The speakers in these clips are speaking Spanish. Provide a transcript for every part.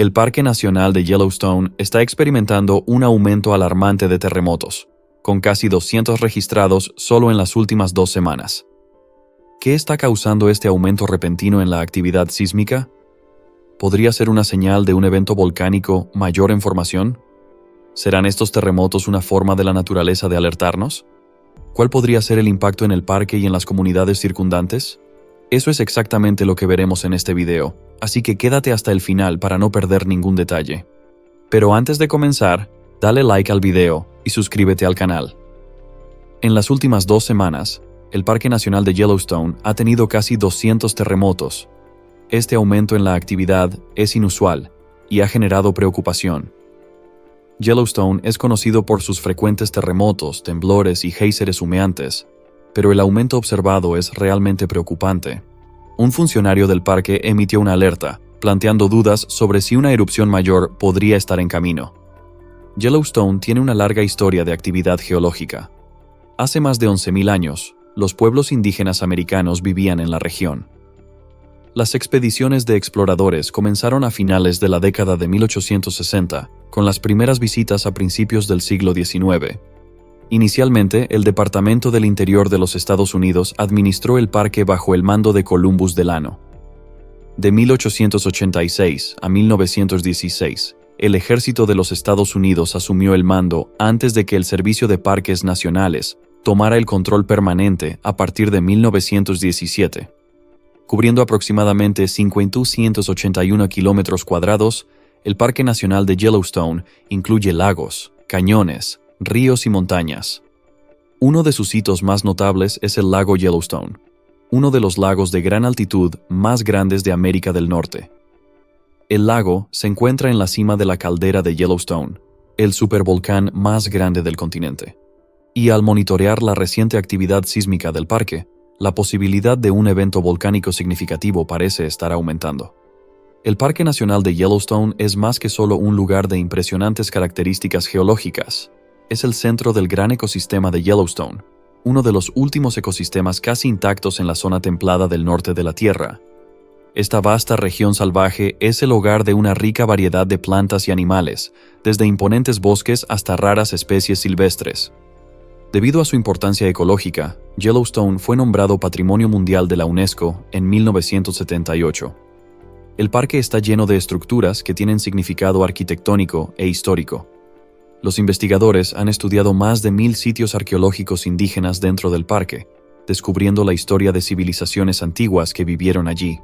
El Parque Nacional de Yellowstone está experimentando un aumento alarmante de terremotos, con casi 200 registrados solo en las últimas 2 semanas. ¿Qué está causando este aumento repentino en la actividad sísmica? ¿Podría ser una señal de un evento volcánico mayor en formación? ¿Serán estos terremotos una forma de la naturaleza de alertarnos? ¿Cuál podría ser el impacto en el parque y en las comunidades circundantes? Eso es exactamente lo que veremos en este video, así que quédate hasta el final para no perder ningún detalle. Pero antes de comenzar, dale like al video y suscríbete al canal. En las últimas 2 semanas, el Parque Nacional de Yellowstone ha tenido casi 200 terremotos. Este aumento en la actividad es inusual y ha generado preocupación. Yellowstone es conocido por sus frecuentes terremotos, temblores y géiseres humeantes, pero el aumento observado es realmente preocupante. Un funcionario del parque emitió una alerta, planteando dudas sobre si una erupción mayor podría estar en camino. Yellowstone tiene una larga historia de actividad geológica. Hace más de 11.000 años, los pueblos indígenas americanos vivían en la región. Las expediciones de exploradores comenzaron a finales de la década de 1860, con las primeras visitas a principios del siglo XIX. Inicialmente, el Departamento del Interior de los Estados Unidos administró el parque bajo el mando de Columbus Delano. De 1886 a 1916, el Ejército de los Estados Unidos asumió el mando antes de que el Servicio de Parques Nacionales tomara el control permanente a partir de 1917. Cubriendo aproximadamente 5.281 kilómetros cuadrados, el Parque Nacional de Yellowstone incluye lagos, cañones, ríos y montañas. Uno de sus hitos más notables es el lago Yellowstone, uno de los lagos de gran altitud más grandes de América del Norte. El lago se encuentra en la cima de la caldera de Yellowstone, el supervolcán más grande del continente. Y al monitorear la reciente actividad sísmica del parque, la posibilidad de un evento volcánico significativo parece estar aumentando. El Parque Nacional de Yellowstone es más que solo un lugar de impresionantes características geológicas. Es el centro del gran ecosistema de Yellowstone, uno de los últimos ecosistemas casi intactos en la zona templada del norte de la Tierra. Esta vasta región salvaje es el hogar de una rica variedad de plantas y animales, desde imponentes bosques hasta raras especies silvestres. Debido a su importancia ecológica, Yellowstone fue nombrado Patrimonio Mundial de la UNESCO en 1978. El parque está lleno de estructuras que tienen significado arquitectónico e histórico. Los investigadores han estudiado más de 1.000 sitios arqueológicos indígenas dentro del parque, descubriendo la historia de civilizaciones antiguas que vivieron allí.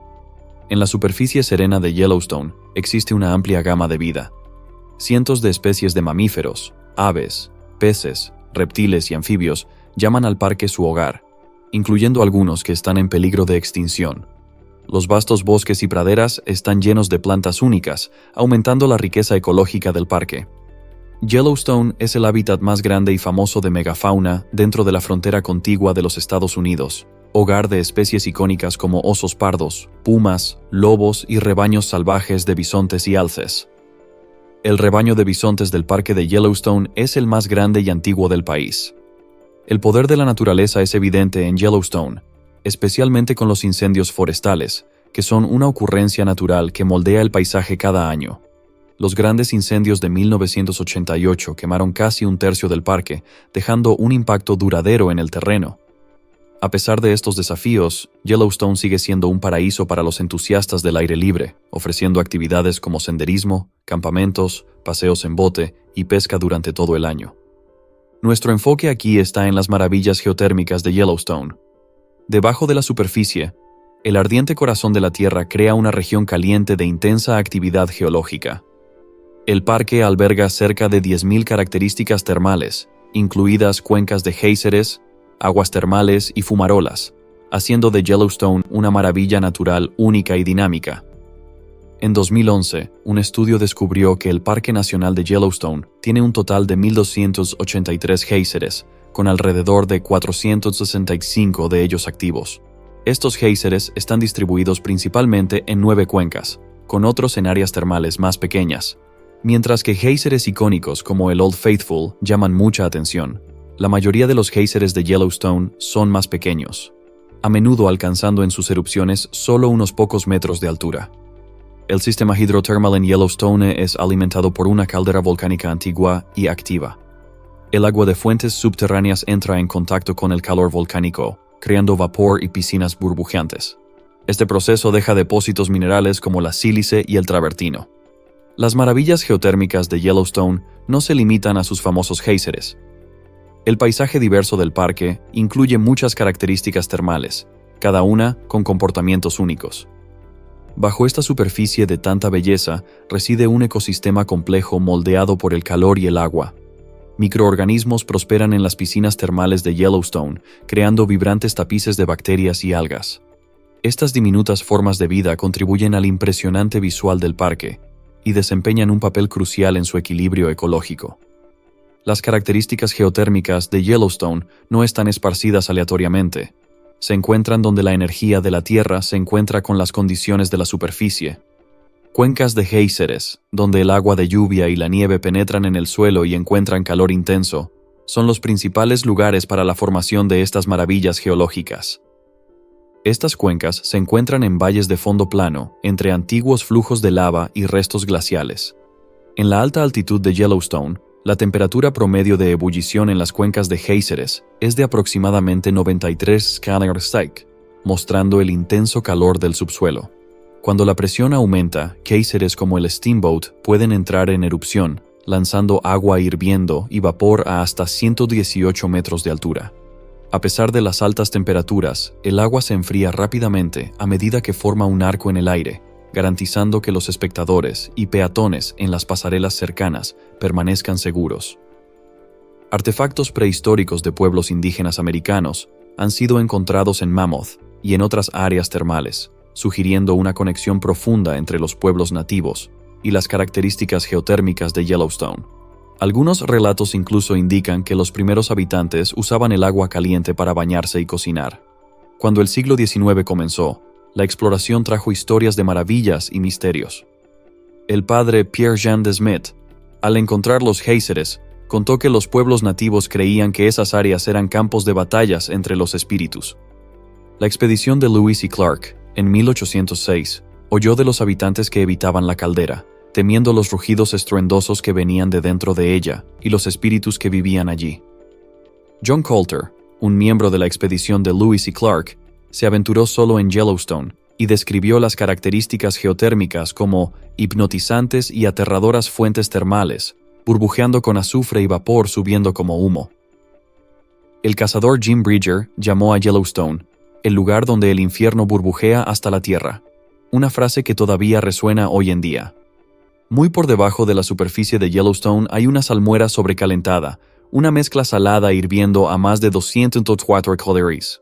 En la superficie serena de Yellowstone existe una amplia gama de vida. Cientos de especies de mamíferos, aves, peces, reptiles y anfibios llaman al parque su hogar, incluyendo algunos que están en peligro de extinción. Los vastos bosques y praderas están llenos de plantas únicas, aumentando la riqueza ecológica del parque. Yellowstone es el hábitat más grande y famoso de megafauna dentro de la frontera contigua de los Estados Unidos, hogar de especies icónicas como osos pardos, pumas, lobos y rebaños salvajes de bisontes y alces. El rebaño de bisontes del parque de Yellowstone es el más grande y antiguo del país. El poder de la naturaleza es evidente en Yellowstone, especialmente con los incendios forestales, que son una ocurrencia natural que moldea el paisaje cada año. Los grandes incendios de 1988 quemaron casi un tercio del parque, dejando un impacto duradero en el terreno. A pesar de estos desafíos, Yellowstone sigue siendo un paraíso para los entusiastas del aire libre, ofreciendo actividades como senderismo, campamentos, paseos en bote y pesca durante todo el año. Nuestro enfoque aquí está en las maravillas geotérmicas de Yellowstone. Debajo de la superficie, el ardiente corazón de la Tierra crea una región caliente de intensa actividad geológica. El parque alberga cerca de 10.000 características termales, incluidas cuencas de géiseres, aguas termales y fumarolas, haciendo de Yellowstone una maravilla natural única y dinámica. En 2011, un estudio descubrió que el Parque Nacional de Yellowstone tiene un total de 1.283 géiseres, con alrededor de 465 de ellos activos. Estos géiseres están distribuidos principalmente en 9 cuencas, con otros en áreas termales más pequeñas. Mientras que géiseres icónicos como el Old Faithful llaman mucha atención, la mayoría de los géiseres de Yellowstone son más pequeños, a menudo alcanzando en sus erupciones solo unos pocos metros de altura. El sistema hidrotermal en Yellowstone es alimentado por una caldera volcánica antigua y activa. El agua de fuentes subterráneas entra en contacto con el calor volcánico, creando vapor y piscinas burbujeantes. Este proceso deja depósitos minerales como la sílice y el travertino. Las maravillas geotérmicas de Yellowstone no se limitan a sus famosos géiseres. El paisaje diverso del parque incluye muchas características termales, cada una con comportamientos únicos. Bajo esta superficie de tanta belleza reside un ecosistema complejo moldeado por el calor y el agua. Microorganismos prosperan en las piscinas termales de Yellowstone, creando vibrantes tapices de bacterias y algas. Estas diminutas formas de vida contribuyen al impresionante visual del parque y desempeñan un papel crucial en su equilibrio ecológico. Las características geotérmicas de Yellowstone no están esparcidas aleatoriamente. Se encuentran donde la energía de la Tierra se encuentra con las condiciones de la superficie. Cuencas de géiseres, donde el agua de lluvia y la nieve penetran en el suelo y encuentran calor intenso, son los principales lugares para la formación de estas maravillas geológicas. Estas cuencas se encuentran en valles de fondo plano, entre antiguos flujos de lava y restos glaciales. En la alta altitud de Yellowstone, la temperatura promedio de ebullición en las cuencas de géiseres es de aproximadamente 93 °C, mostrando el intenso calor del subsuelo. Cuando la presión aumenta, géiseres como el Steamboat pueden entrar en erupción, lanzando agua hirviendo y vapor a hasta 118 metros de altura. A pesar de las altas temperaturas, el agua se enfría rápidamente a medida que forma un arco en el aire, garantizando que los espectadores y peatones en las pasarelas cercanas permanezcan seguros. Artefactos prehistóricos de pueblos indígenas americanos han sido encontrados en Mammoth y en otras áreas termales, sugiriendo una conexión profunda entre los pueblos nativos y las características geotérmicas de Yellowstone. Algunos relatos incluso indican que los primeros habitantes usaban el agua caliente para bañarse y cocinar. Cuando el siglo XIX comenzó, la exploración trajo historias de maravillas y misterios. El padre Pierre-Jean de Smet, al encontrar los géiseres, contó que los pueblos nativos creían que esas áreas eran campos de batallas entre los espíritus. La expedición de Lewis y Clark, en 1806, oyó de los habitantes que evitaban la caldera, temiendo los rugidos estruendosos que venían de dentro de ella y los espíritus que vivían allí. John Coulter, un miembro de la expedición de Lewis y Clark, se aventuró solo en Yellowstone y describió las características geotérmicas como hipnotizantes y aterradoras fuentes termales, burbujeando con azufre y vapor subiendo como humo. El cazador Jim Bridger llamó a Yellowstone el lugar donde el infierno burbujea hasta la tierra, una frase que todavía resuena hoy en día. Muy por debajo de la superficie de Yellowstone hay una salmuera sobrecalentada, una mezcla salada hirviendo a más de 204 calories.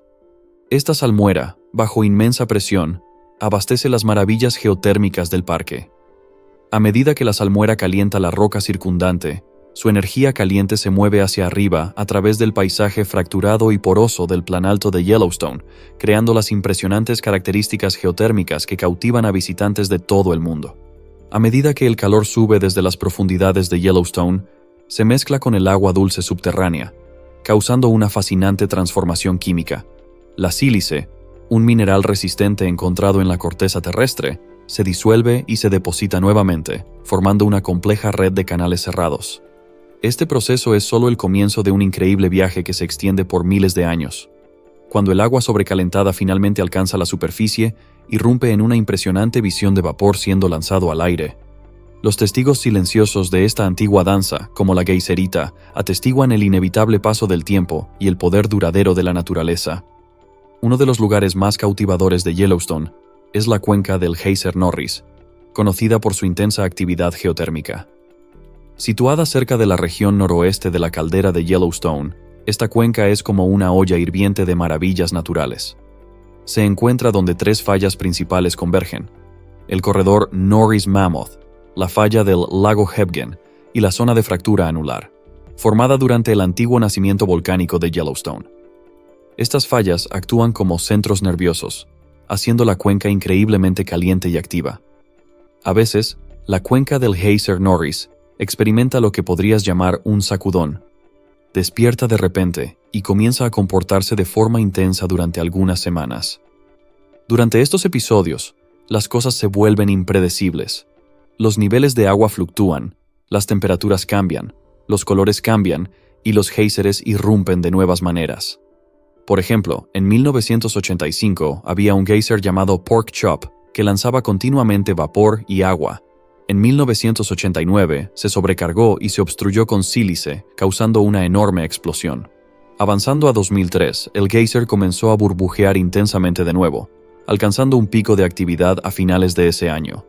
Esta salmuera, bajo inmensa presión, abastece las maravillas geotérmicas del parque. A medida que la salmuera calienta la roca circundante, su energía caliente se mueve hacia arriba a través del paisaje fracturado y poroso del planalto de Yellowstone, creando las impresionantes características geotérmicas que cautivan a visitantes de todo el mundo. A medida que el calor sube desde las profundidades de Yellowstone, se mezcla con el agua dulce subterránea, causando una fascinante transformación química. La sílice, un mineral resistente encontrado en la corteza terrestre, se disuelve y se deposita nuevamente, formando una compleja red de canales cerrados. Este proceso es solo el comienzo de un increíble viaje que se extiende por miles de años. Cuando el agua sobrecalentada finalmente alcanza la superficie, irrumpe en una impresionante visión de vapor siendo lanzado al aire. Los testigos silenciosos de esta antigua danza, como la geyserita, atestiguan el inevitable paso del tiempo y el poder duradero de la naturaleza. Uno de los lugares más cautivadores de Yellowstone es la cuenca del Geyser Norris, conocida por su intensa actividad geotérmica. Situada cerca de la región noroeste de la caldera de Yellowstone, esta cuenca es como una olla hirviente de maravillas naturales. Se encuentra donde tres fallas principales convergen: el corredor Norris-Mammoth, la falla del lago Hebgen y la zona de fractura anular, formada durante el antiguo nacimiento volcánico de Yellowstone. Estas fallas actúan como centros nerviosos, haciendo la cuenca increíblemente caliente y activa. A veces, la cuenca del Geyser Norris experimenta lo que podrías llamar un sacudón. Despierta de repente y comienza a comportarse de forma intensa durante algunas semanas. Durante estos episodios, las cosas se vuelven impredecibles. Los niveles de agua fluctúan, las temperaturas cambian, los colores cambian y los géiseres irrumpen de nuevas maneras. Por ejemplo, en 1985 había un geyser llamado Pork Chop que lanzaba continuamente vapor y agua. En 1989 se sobrecargó y se obstruyó con sílice, causando una enorme explosión. Avanzando a 2003, el geyser comenzó a burbujear intensamente de nuevo, alcanzando un pico de actividad a finales de ese año.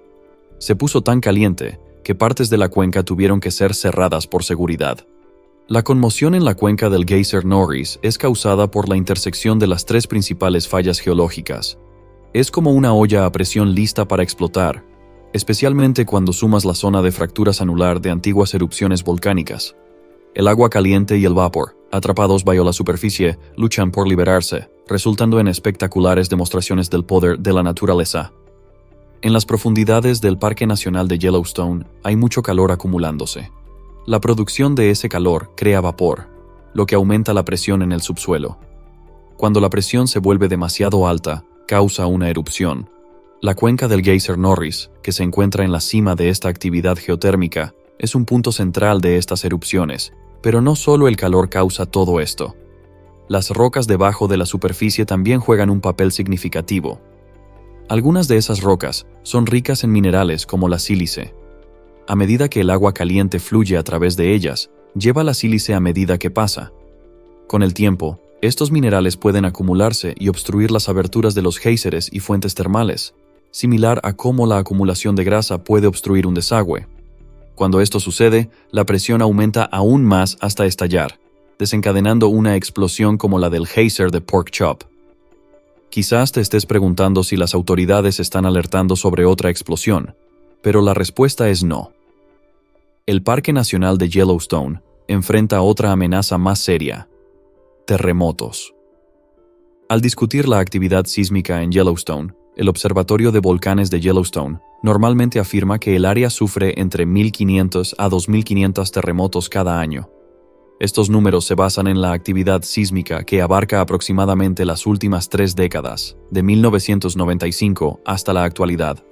Se puso tan caliente que partes de la cuenca tuvieron que ser cerradas por seguridad. La conmoción en la cuenca del geyser Norris es causada por la intersección de las tres principales fallas geológicas. Es como una olla a presión lista para explotar, especialmente cuando sumas la zona de fracturas anular de antiguas erupciones volcánicas. El agua caliente y el vapor, atrapados bajo la superficie, luchan por liberarse, resultando en espectaculares demostraciones del poder de la naturaleza. En las profundidades del Parque Nacional de Yellowstone hay mucho calor acumulándose. La producción de ese calor crea vapor, lo que aumenta la presión en el subsuelo. Cuando la presión se vuelve demasiado alta, causa una erupción. La cuenca del geyser Norris, que se encuentra en la cima de esta actividad geotérmica, es un punto central de estas erupciones, pero no solo el calor causa todo esto. Las rocas debajo de la superficie también juegan un papel significativo. Algunas de esas rocas son ricas en minerales como la sílice. A medida que el agua caliente fluye a través de ellas, lleva la sílice a medida que pasa. Con el tiempo, estos minerales pueden acumularse y obstruir las aberturas de los géiseres y fuentes termales, similar a cómo la acumulación de grasa puede obstruir un desagüe. Cuando esto sucede, la presión aumenta aún más hasta estallar, desencadenando una explosión como la del geyser de Pork Chop. Quizás te estés preguntando si las autoridades están alertando sobre otra explosión, pero la respuesta es no. El Parque Nacional de Yellowstone enfrenta otra amenaza más seria: terremotos. Al discutir la actividad sísmica en Yellowstone, el Observatorio de Volcanes de Yellowstone normalmente afirma que el área sufre entre 1.500 a 2.500 terremotos cada año. Estos números se basan en la actividad sísmica que abarca aproximadamente las últimas 3 décadas, de 1995 hasta la actualidad.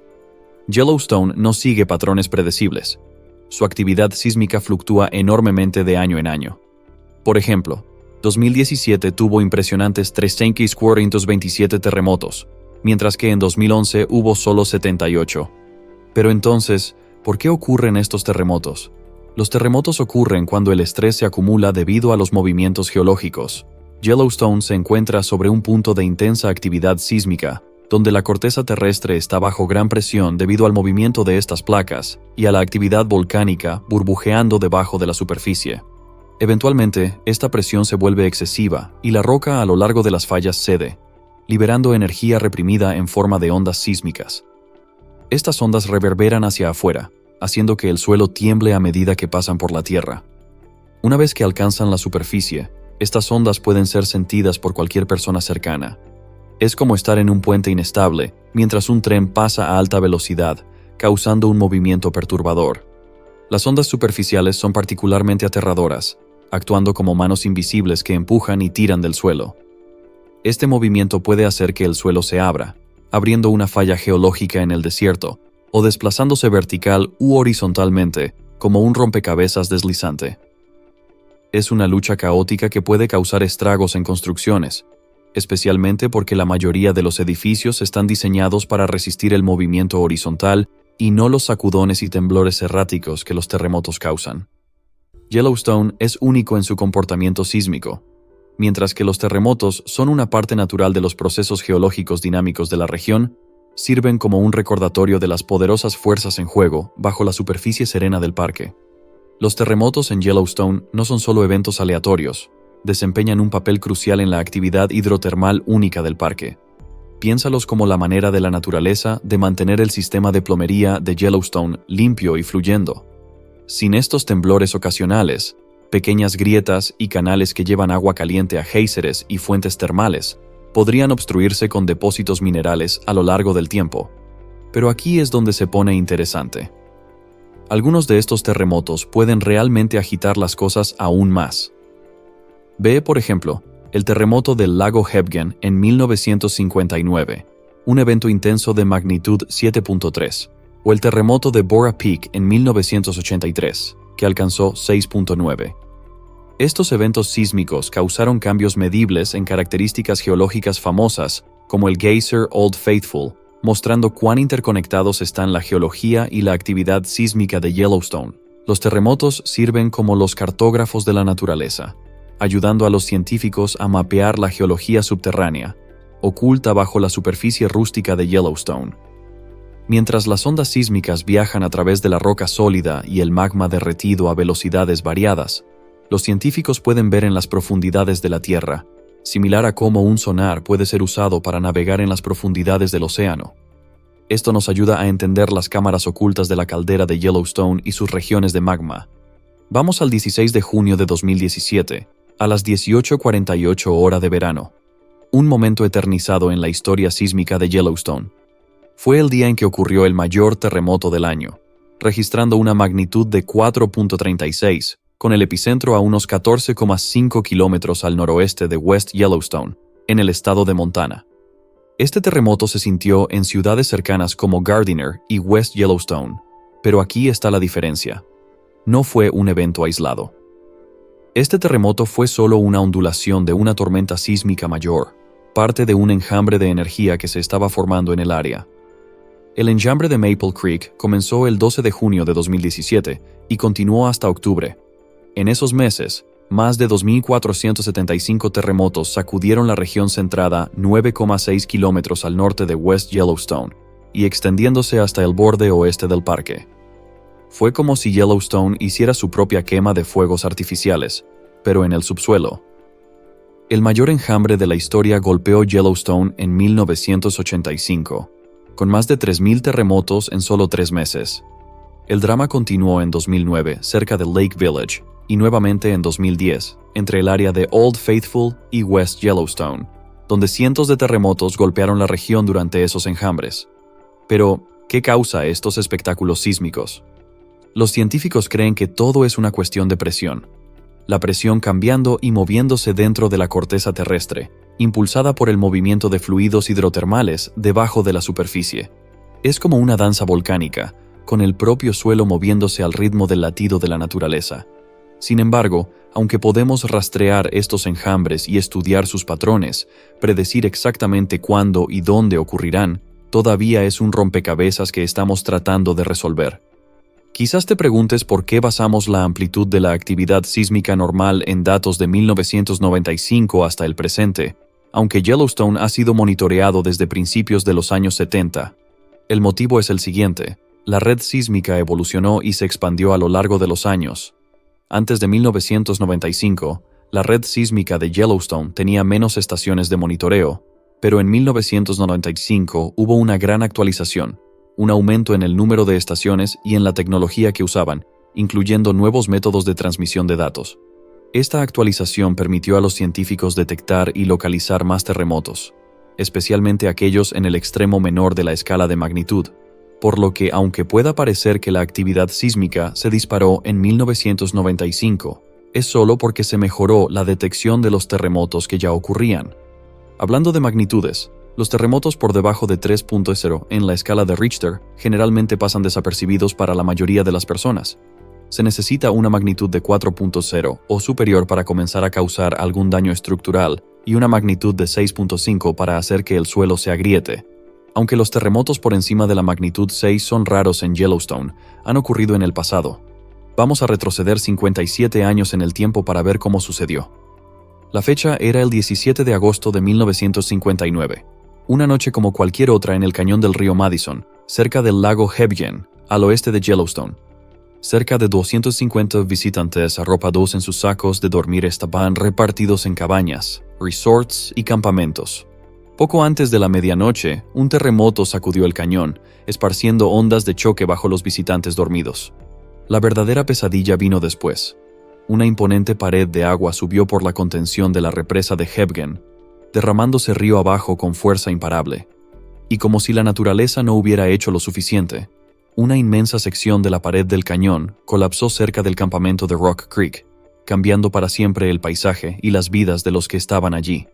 Yellowstone no sigue patrones predecibles. Su actividad sísmica fluctúa enormemente de año en año. Por ejemplo, 2017 tuvo impresionantes 3.427 terremotos, mientras que en 2011 hubo solo 78. Pero entonces, ¿por qué ocurren estos terremotos? Los terremotos ocurren cuando el estrés se acumula debido a los movimientos geológicos. Yellowstone se encuentra sobre un punto de intensa actividad sísmica, donde la corteza terrestre está bajo gran presión debido al movimiento de estas placas y a la actividad volcánica burbujeando debajo de la superficie. Eventualmente, esta presión se vuelve excesiva y la roca a lo largo de las fallas cede, liberando energía reprimida en forma de ondas sísmicas. Estas ondas reverberan hacia afuera, haciendo que el suelo tiemble a medida que pasan por la tierra. Una vez que alcanzan la superficie, estas ondas pueden ser sentidas por cualquier persona cercana. Es como estar en un puente inestable mientras un tren pasa a alta velocidad, causando un movimiento perturbador. Las ondas superficiales son particularmente aterradoras, actuando como manos invisibles que empujan y tiran del suelo. Este movimiento puede hacer que el suelo se abra, abriendo una falla geológica en el desierto, o desplazándose vertical u horizontalmente, como un rompecabezas deslizante. Es una lucha caótica que puede causar estragos en construcciones, especialmente porque la mayoría de los edificios están diseñados para resistir el movimiento horizontal y no los sacudones y temblores erráticos que los terremotos causan. Yellowstone es único en su comportamiento sísmico. Mientras que los terremotos son una parte natural de los procesos geológicos dinámicos de la región, sirven como un recordatorio de las poderosas fuerzas en juego bajo la superficie serena del parque. Los terremotos en Yellowstone no son solo eventos aleatorios, desempeñan un papel crucial en la actividad hidrotermal única del parque. Piénsalos como la manera de la naturaleza de mantener el sistema de plomería de Yellowstone limpio y fluyendo. Sin estos temblores ocasionales, pequeñas grietas y canales que llevan agua caliente a géiseres y fuentes termales podrían obstruirse con depósitos minerales a lo largo del tiempo. Pero aquí es donde se pone interesante. Algunos de estos terremotos pueden realmente agitar las cosas aún más. Ve, por ejemplo, el terremoto del lago Hebgen en 1959. un evento intenso de magnitud 7.3, o el terremoto de Bora Peak en 1983, que alcanzó 6.9. Estos eventos sísmicos causaron cambios medibles en características geológicas famosas, como el geyser Old Faithful, mostrando cuán interconectados están la geología y la actividad sísmica de Yellowstone. Los terremotos sirven como los cartógrafos de la naturaleza, ayudando a los científicos a mapear la geología subterránea, oculta bajo la superficie rústica de Yellowstone. Mientras las ondas sísmicas viajan a través de la roca sólida y el magma derretido a velocidades variadas, los científicos pueden ver en las profundidades de la Tierra, similar a cómo un sonar puede ser usado para navegar en las profundidades del océano. Esto nos ayuda a entender las cámaras ocultas de la caldera de Yellowstone y sus regiones de magma. Vamos al 16 de junio de 2017, a las 18:48 hora de verano. Un momento eternizado en la historia sísmica de Yellowstone. Fue el día en que ocurrió el mayor terremoto del año, registrando una magnitud de 4.36, con el epicentro a unos 14,5 kilómetros al noroeste de West Yellowstone, en el estado de Montana. Este terremoto se sintió en ciudades cercanas como Gardiner y West Yellowstone, pero aquí está la diferencia. No fue un evento aislado. Este terremoto fue solo una ondulación de una tormenta sísmica mayor, parte de un enjambre de energía que se estaba formando en el área. El enjambre de Maple Creek comenzó el 12 de junio de 2017 y continuó hasta octubre. En esos meses, más de 2.475 terremotos sacudieron la región centrada 9,6 kilómetros al norte de West Yellowstone y extendiéndose hasta el borde oeste del parque. Fue como si Yellowstone hiciera su propia quema de fuegos artificiales, pero en el subsuelo. El mayor enjambre de la historia golpeó Yellowstone en 1985, con más de 3.000 terremotos en solo 3 meses. El drama continuó en 2009 cerca de Lake Village, y nuevamente en 2010, entre el área de Old Faithful y West Yellowstone, donde cientos de terremotos golpearon la región durante esos enjambres. Pero, ¿qué causa estos espectáculos sísmicos? Los científicos creen que todo es una cuestión de presión. La presión cambiando y moviéndose dentro de la corteza terrestre, impulsada por el movimiento de fluidos hidrotermales debajo de la superficie. Es como una danza volcánica, con el propio suelo moviéndose al ritmo del latido de la naturaleza. Sin embargo, aunque podemos rastrear estos enjambres y estudiar sus patrones, predecir exactamente cuándo y dónde ocurrirán, todavía es un rompecabezas que estamos tratando de resolver. Quizás te preguntes por qué basamos la amplitud de la actividad sísmica normal en datos de 1995 hasta el presente, aunque Yellowstone ha sido monitoreado desde principios de los años 70. El motivo es el siguiente: la red sísmica evolucionó y se expandió a lo largo de los años. Antes de 1995, la red sísmica de Yellowstone tenía menos estaciones de monitoreo, pero en 1995 hubo una gran actualización, un aumento en el número de estaciones y en la tecnología que usaban, incluyendo nuevos métodos de transmisión de datos. Esta actualización permitió a los científicos detectar y localizar más terremotos, especialmente aquellos en el extremo menor de la escala de magnitud, por lo que, aunque pueda parecer que la actividad sísmica se disparó en 1995, es solo porque se mejoró la detección de los terremotos que ya ocurrían. Hablando de magnitudes, los terremotos por debajo de 3.0 en la escala de Richter generalmente pasan desapercibidos para la mayoría de las personas. Se necesita una magnitud de 4.0 o superior para comenzar a causar algún daño estructural y una magnitud de 6.5 para hacer que el suelo se agriete. Aunque los terremotos por encima de la magnitud 6 son raros en Yellowstone, han ocurrido en el pasado. Vamos a retroceder 57 años en el tiempo para ver cómo sucedió. La fecha era el 17 de agosto de 1959. Una noche como cualquier otra en el cañón del río Madison, cerca del lago Hebgen, al oeste de Yellowstone. Cerca de 250 visitantes arropados en sus sacos de dormir estaban repartidos en cabañas, resorts y campamentos. Poco antes de la medianoche, un terremoto sacudió el cañón, esparciendo ondas de choque bajo los visitantes dormidos. La verdadera pesadilla vino después. Una imponente pared de agua subió por la contención de la represa de Hebgen, derramándose río abajo con fuerza imparable. Y como si la naturaleza no hubiera hecho lo suficiente, una inmensa sección de la pared del cañón colapsó cerca del campamento de Rock Creek, cambiando para siempre el paisaje y las vidas de los que estaban allí.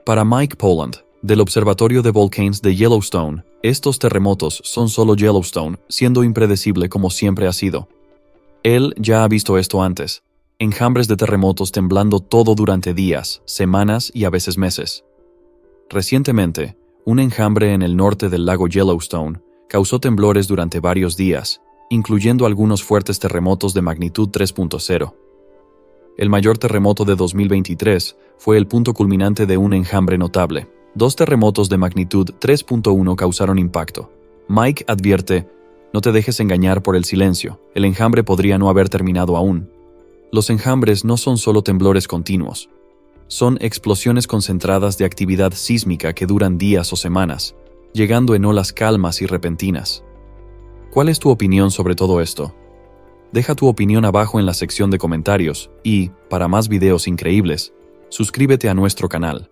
Para Mike Polland, Del Observatorio de Volcanoes de Yellowstone, estos terremotos son solo Yellowstone, siendo impredecible como siempre ha sido. Él ya ha visto esto antes. Enjambres de terremotos temblando todo durante días, semanas y a veces meses. Recientemente, un enjambre en el norte del lago Yellowstone causó temblores durante varios días, incluyendo algunos fuertes terremotos de magnitud 3.0. El mayor terremoto de 2023 fue el punto culminante de un enjambre notable. 2 terremotos de magnitud 3.1 causaron impacto. Mike advierte: no te dejes engañar por el silencio, el enjambre podría no haber terminado aún. Los enjambres no son solo temblores continuos. Son explosiones concentradas de actividad sísmica que duran días o semanas, llegando en olas calmas y repentinas. ¿Cuál es tu opinión sobre todo esto? Deja tu opinión abajo en la sección de comentarios y, para más videos increíbles, suscríbete a nuestro canal.